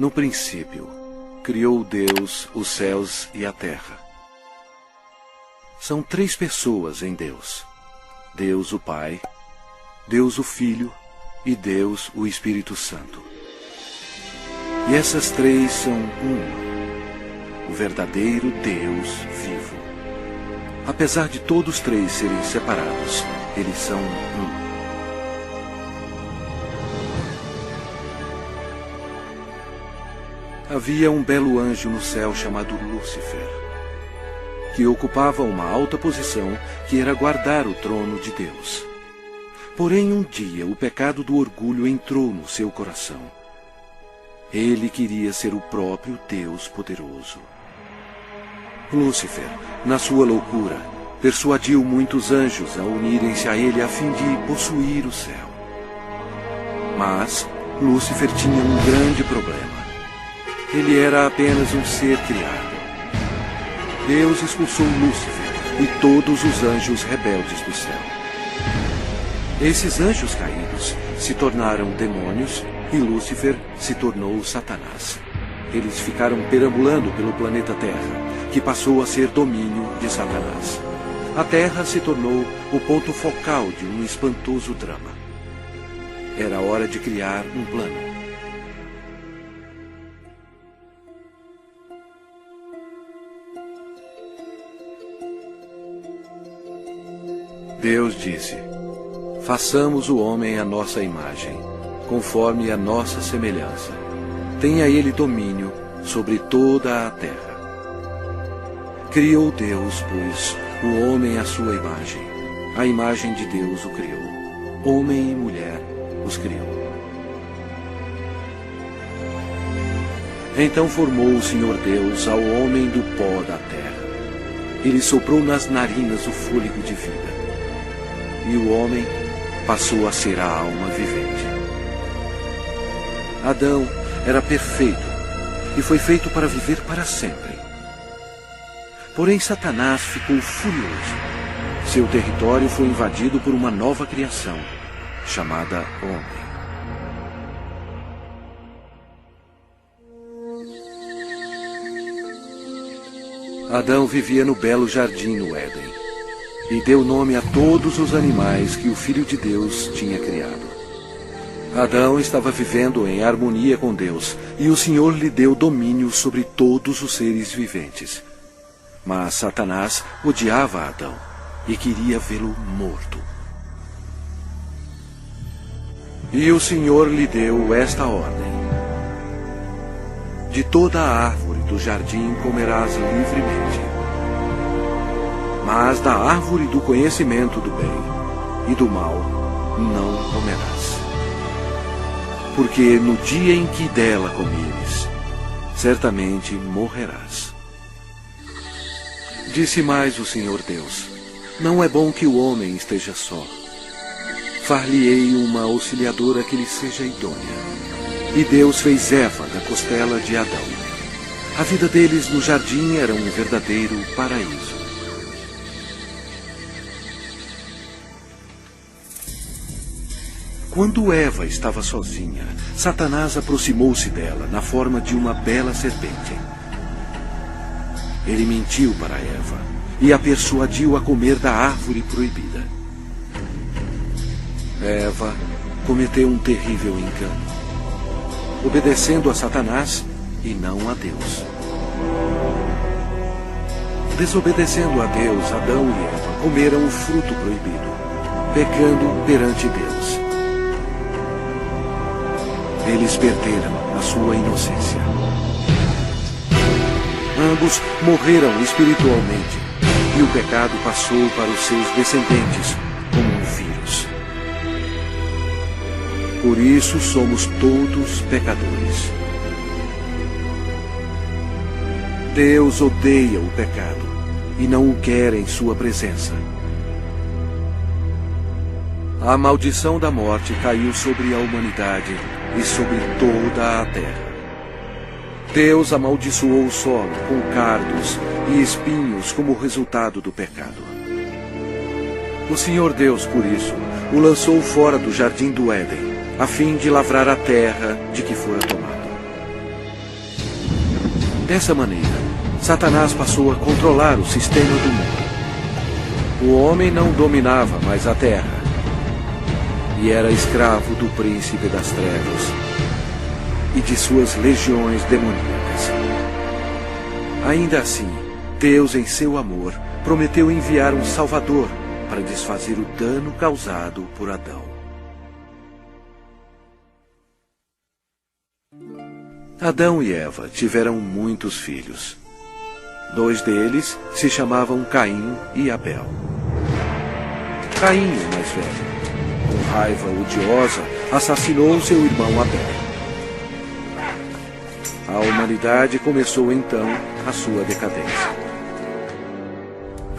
No princípio, criou Deus os céus e a terra. São três pessoas em Deus: Deus o Pai, Deus o Filho e Deus o Espírito Santo. E essas três são uma, o verdadeiro Deus vivo. Apesar de todos três serem separados, eles são um. Havia um belo anjo no céu chamado Lúcifer, que ocupava uma alta posição que era guardar o trono de Deus. Porém, um dia o pecado do orgulho entrou no seu coração. Ele queria ser o próprio Deus poderoso. Lúcifer, na sua loucura, persuadiu muitos anjos a unirem-se a ele a fim de possuir o céu. Mas Lúcifer tinha um grande problema. Ele era apenas um ser criado. Deus expulsou Lúcifer e todos os anjos rebeldes do céu. Esses anjos caídos se tornaram demônios e Lúcifer se tornou Satanás. Eles ficaram perambulando pelo planeta Terra, que passou a ser domínio de Satanás. A Terra se tornou o ponto focal de um espantoso drama. Era hora de criar um plano. Deus disse: façamos o homem à nossa imagem, conforme a nossa semelhança. Tenha ele domínio sobre toda a terra. Criou Deus, pois, o homem à sua imagem. A imagem de Deus o criou. Homem e mulher os criou. Então formou o Senhor Deus ao homem do pó da terra. Ele soprou nas narinas o fôlego de vida. E o homem passou a ser a alma vivente. Adão era perfeito e foi feito para viver para sempre. Porém, Satanás ficou furioso. Seu território foi invadido por uma nova criação, chamada homem. Adão vivia no belo jardim no Éden e deu nome a todos os animais que o Filho de Deus tinha criado. Adão estava vivendo em harmonia com Deus, e o Senhor lhe deu domínio sobre todos os seres viventes. Mas Satanás odiava Adão e queria vê-lo morto. E o Senhor lhe deu esta ordem: de toda a árvore do jardim comerás livremente, mas da árvore do conhecimento do bem e do mal não comerás. Porque no dia em que dela comeres, certamente morrerás. Disse mais o Senhor Deus: não é bom que o homem esteja só. Far-lhe-ei uma auxiliadora que lhe seja idônea. E Deus fez Eva da costela de Adão. A vida deles no jardim era um verdadeiro paraíso. Quando Eva estava sozinha, Satanás aproximou-se dela na forma de uma bela serpente. Ele mentiu para Eva e a persuadiu a comer da árvore proibida. Eva cometeu um terrível engano, obedecendo a Satanás e não a Deus. Desobedecendo a Deus, Adão e Eva comeram o fruto proibido, pecando perante Deus. Eles perderam a sua inocência. Ambos morreram espiritualmente, e o pecado passou para os seus descendentes como um vírus. Por isso somos todos pecadores. Deus odeia o pecado e não o quer em sua presença. A maldição da morte caiu sobre a humanidade e sobre toda a terra. Deus amaldiçoou o solo com cardos e espinhos como resultado do pecado. O Senhor Deus, por isso, o lançou fora do jardim do Éden, a fim de lavrar a terra de que fora tomado. Dessa maneira, Satanás passou a controlar o sistema do mundo. O homem não dominava mais a terra e era escravo do príncipe das trevas e de suas legiões demoníacas. Ainda assim, Deus, em seu amor, prometeu enviar um Salvador para desfazer o dano causado por Adão. Adão e Eva tiveram muitos filhos. 2 deles se chamavam Caim e Abel. Caim, o mais velho, com raiva odiosa, assassinou seu irmão Abel. A humanidade começou então a sua decadência.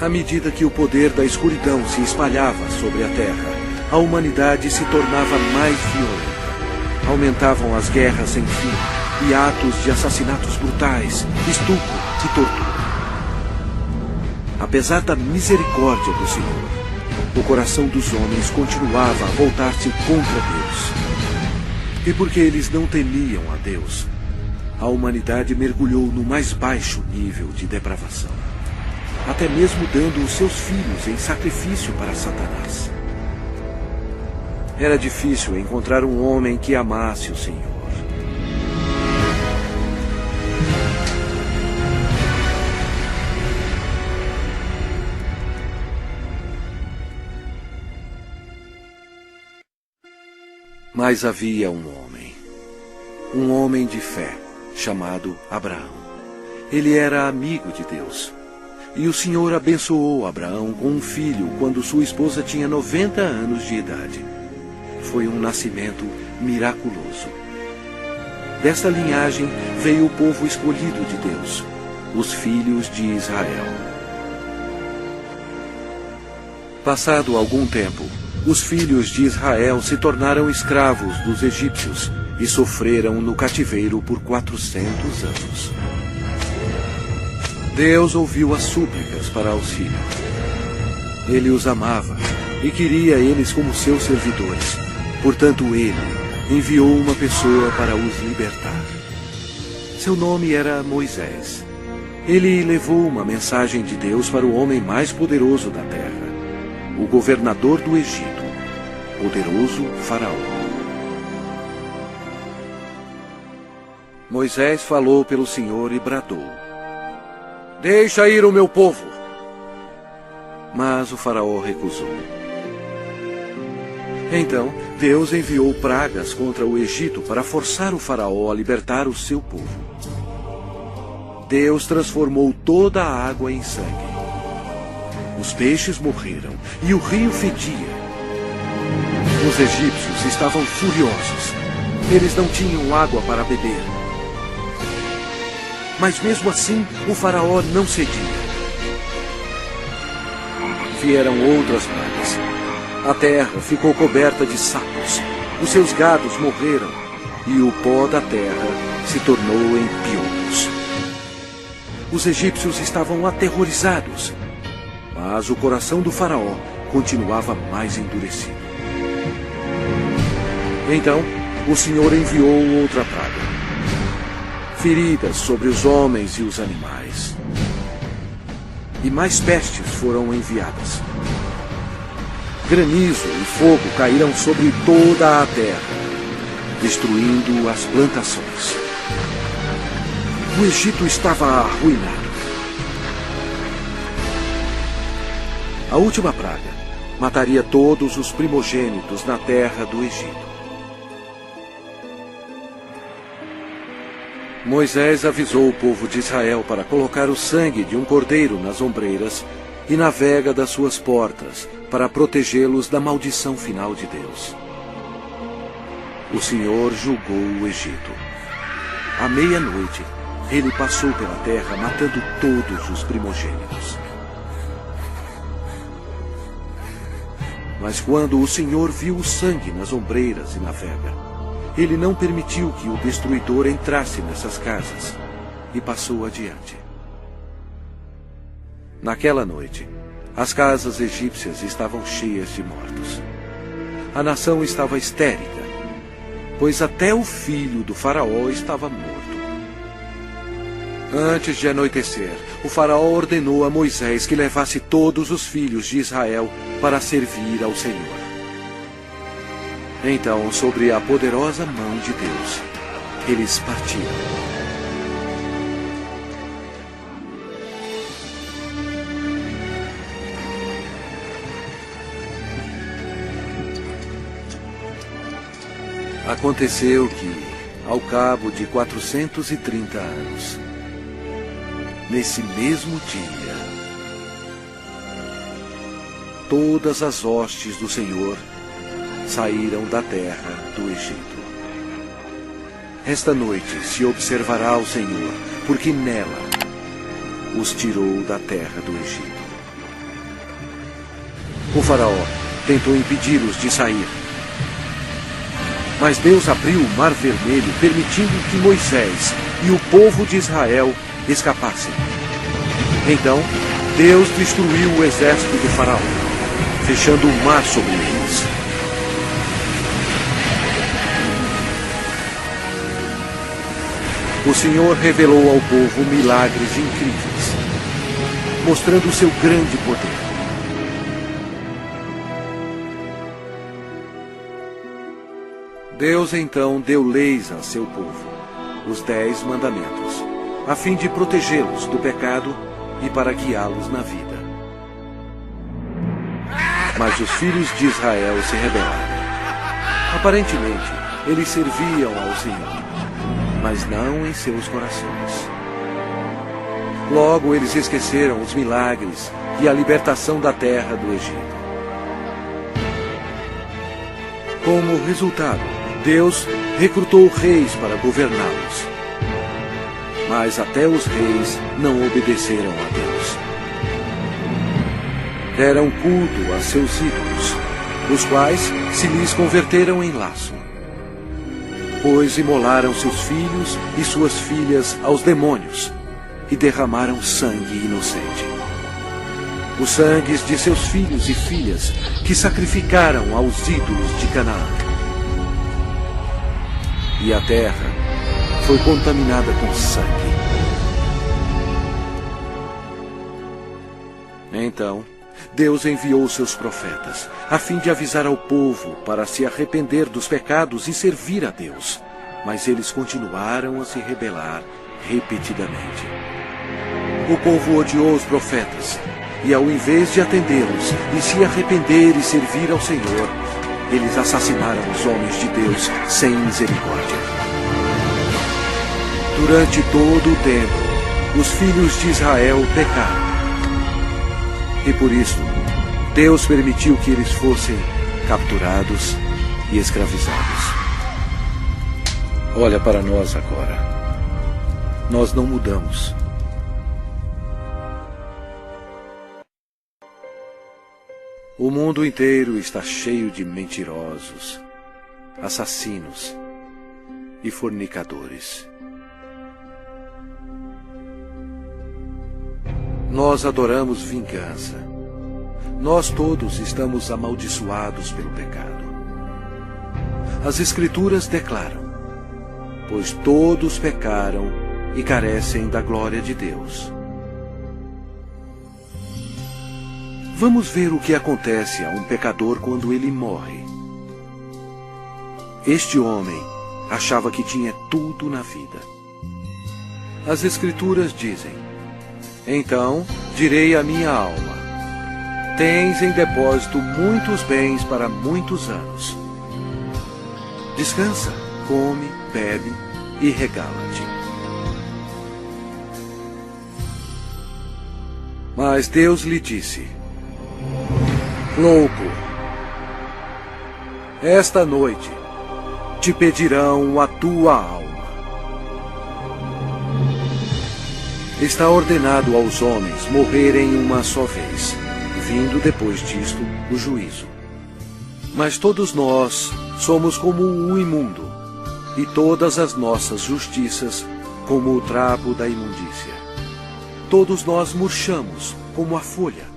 À medida que o poder da escuridão se espalhava sobre a terra, a humanidade se tornava mais violenta. Aumentavam as guerras sem fim e atos de assassinatos brutais, estupro e tortura. Apesar da misericórdia do Senhor, o coração dos homens continuava a voltar-se contra Deus. E porque eles não temiam a Deus, a humanidade mergulhou no mais baixo nível de depravação, até mesmo dando os seus filhos em sacrifício para Satanás. Era difícil encontrar um homem que amasse o Senhor. Mas havia um homem de fé, chamado Abraão. Ele era amigo de Deus. E o Senhor abençoou Abraão com um filho quando sua esposa tinha 90 anos de idade. Foi um nascimento miraculoso. Desta linhagem veio o povo escolhido de Deus, os filhos de Israel. Passado algum tempo, os filhos de Israel se tornaram escravos dos egípcios e sofreram no cativeiro por 400 anos. Deus ouviu as súplicas para auxílio. Ele os amava e queria eles como seus servidores. Portanto, ele enviou uma pessoa para os libertar. Seu nome era Moisés. Ele levou uma mensagem de Deus para o homem mais poderoso da terra, o governador do Egito, poderoso Faraó. Moisés falou pelo Senhor e bradou: "Deixa ir o meu povo." Mas o Faraó recusou. Então, Deus enviou pragas contra o Egito para forçar o Faraó a libertar o seu povo. Deus transformou toda a água em sangue. Os peixes morreram e o rio fedia. Os egípcios estavam furiosos. Eles não tinham água para beber. Mas mesmo assim, o Faraó não cedia. Vieram outras pragas. A terra ficou coberta de sapos. Os seus gados morreram e o pó da terra se tornou em piolhos. Os egípcios estavam aterrorizados, mas o coração do Faraó continuava mais endurecido. Então, o Senhor enviou outra praga: feridas sobre os homens e os animais. E mais pestes foram enviadas. Granizo e fogo caíram sobre toda a terra, destruindo as plantações. O Egito estava arruinado. A última praga mataria todos os primogênitos na terra do Egito. Moisés avisou o povo de Israel para colocar o sangue de um cordeiro nas ombreiras e na vega das suas portas, para protegê-los da maldição final de Deus. O Senhor julgou o Egito. À meia-noite, ele passou pela terra matando todos os primogênitos. Mas quando o Senhor viu o sangue nas ombreiras e na vega, ele não permitiu que o destruidor entrasse nessas casas e passou adiante. Naquela noite, as casas egípcias estavam cheias de mortos. A nação estava histérica, pois até o filho do Faraó estava morto. Antes de anoitecer, o faraó ordenou a Moisés que levasse todos os filhos de Israel para servir ao Senhor. Então, sobre a poderosa mão de Deus, eles partiram. Aconteceu que, ao cabo de 430 anos, nesse mesmo dia, todas as hostes do Senhor saíram da terra do Egito. Esta noite se observará o Senhor, porque nela os tirou da terra do Egito. O faraó tentou impedi-los de sair, mas Deus abriu o Mar Vermelho, permitindo que Moisés e o povo de Israel escapassem. Então, Deus destruiu o exército do faraó, fechando o mar sobre eles. O Senhor revelou ao povo milagres incríveis, mostrando o seu grande poder. Deus então deu leis a seu povo, os 10 mandamentos, a fim de protegê-los do pecado e para guiá-los na vida. Mas os filhos de Israel se rebelaram. Aparentemente, eles serviam ao Senhor, mas não em seus corações. Logo, eles esqueceram os milagres e a libertação da terra do Egito. Como resultado, Deus recrutou reis para governá-los. Mas até os reis não obedeceram a Deus. Deram culto a seus ídolos, os quais se lhes converteram em laço. Pois imolaram seus filhos e suas filhas aos demônios e derramaram sangue inocente. Os sangues de seus filhos e filhas que sacrificaram aos ídolos de Canaã. E a terra foi contaminada com sangue. Então, Deus enviou seus profetas, a fim de avisar ao povo para se arrepender dos pecados e servir a Deus. Mas eles continuaram a se rebelar repetidamente. O povo odiou os profetas, e ao invés de atendê-los e se arrepender e servir ao Senhor, eles assassinaram os homens de Deus sem misericórdia. Durante todo o tempo, os filhos de Israel pecaram. E por isso, Deus permitiu que eles fossem capturados e escravizados. Olha para nós agora. Nós não mudamos. O mundo inteiro está cheio de mentirosos, assassinos e fornicadores. Nós adoramos vingança. Nós todos estamos amaldiçoados pelo pecado. As Escrituras declaram: pois todos pecaram e carecem da glória de Deus. Vamos ver o que acontece a um pecador quando ele morre. Este homem achava que tinha tudo na vida. As Escrituras dizem: então direi à minha alma: tens em depósito muitos bens para muitos anos. Descansa, come, bebe e regala-te. Mas Deus lhe disse: louco, esta noite te pedirão a tua alma. Está ordenado aos homens morrerem uma só vez, vindo depois disto o juízo. Mas todos nós somos como o imundo, e todas as nossas justiças como o trapo da imundícia. Todos nós murchamos como a folha,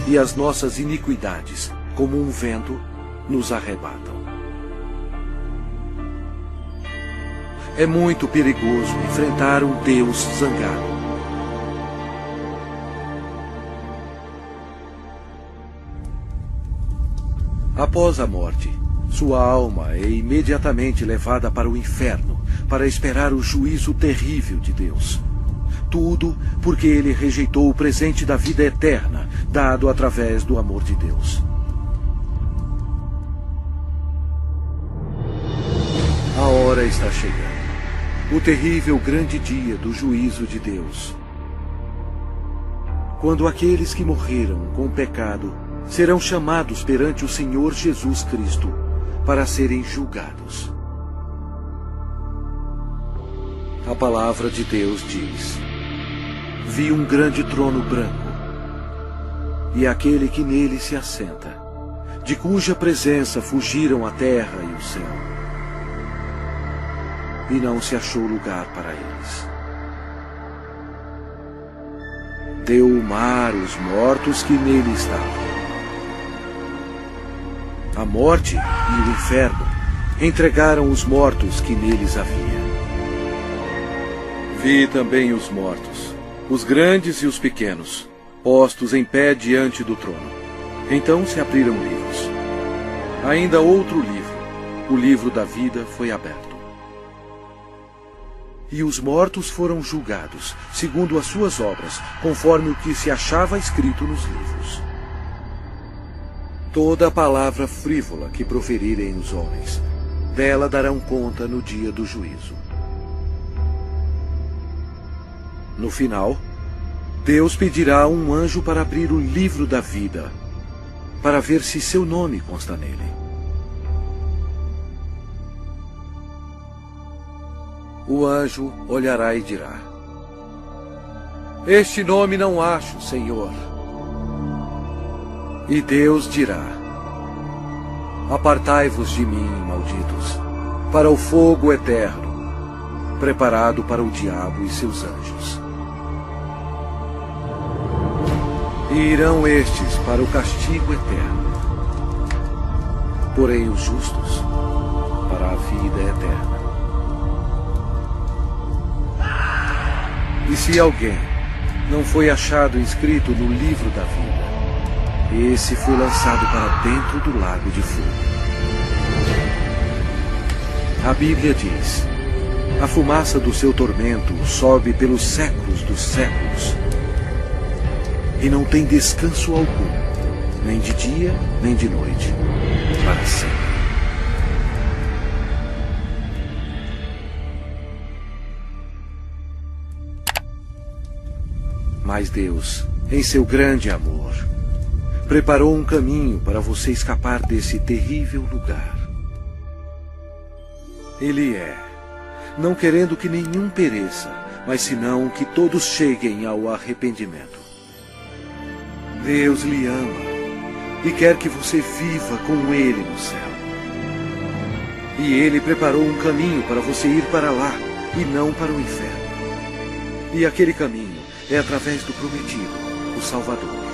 e as nossas iniquidades, como um vento, nos arrebatam. É muito perigoso enfrentar um Deus zangado. Após a morte, sua alma é imediatamente levada para o inferno para esperar o juízo terrível de Deus. Tudo porque ele rejeitou o presente da vida eterna, dado através do amor de Deus. A hora está chegando. O terrível grande dia do juízo de Deus. Quando aqueles que morreram com o pecado serão chamados perante o Senhor Jesus Cristo para serem julgados. A palavra de Deus diz: vi um grande trono branco, e aquele que nele se assenta, de cuja presença fugiram a terra e o céu. E não se achou lugar para eles. Deu o mar os mortos que nele estavam. A morte e o inferno entregaram os mortos que neles havia. Vi também os mortos, os grandes e os pequenos, postos em pé diante do trono. Então se abriram livros. Ainda outro livro, o livro da vida, foi aberto. E os mortos foram julgados, segundo as suas obras, conforme o que se achava escrito nos livros. Toda palavra frívola que proferirem os homens, dela darão conta no dia do juízo. No final, Deus pedirá a um anjo para abrir o livro da vida, para ver se seu nome consta nele. O anjo olhará e dirá: este nome não acho, Senhor. E Deus dirá: apartai-vos de mim, malditos, para o fogo eterno, preparado para o diabo e seus anjos. E irão estes para o castigo eterno, porém os justos para a vida eterna. E se alguém não foi achado inscrito no livro da vida, esse foi lançado para dentro do lago de fogo. A Bíblia diz: a fumaça do seu tormento sobe pelos séculos dos séculos, e não tem descanso algum, nem de dia, nem de noite, para sempre. Mas Deus, em seu grande amor, preparou um caminho para você escapar desse terrível lugar. Ele não querendo que nenhum pereça, mas senão que todos cheguem ao arrependimento. Deus lhe ama e quer que você viva com Ele no céu. E Ele preparou um caminho para você ir para lá e não para o inferno. E aquele caminho é através do prometido, o Salvador.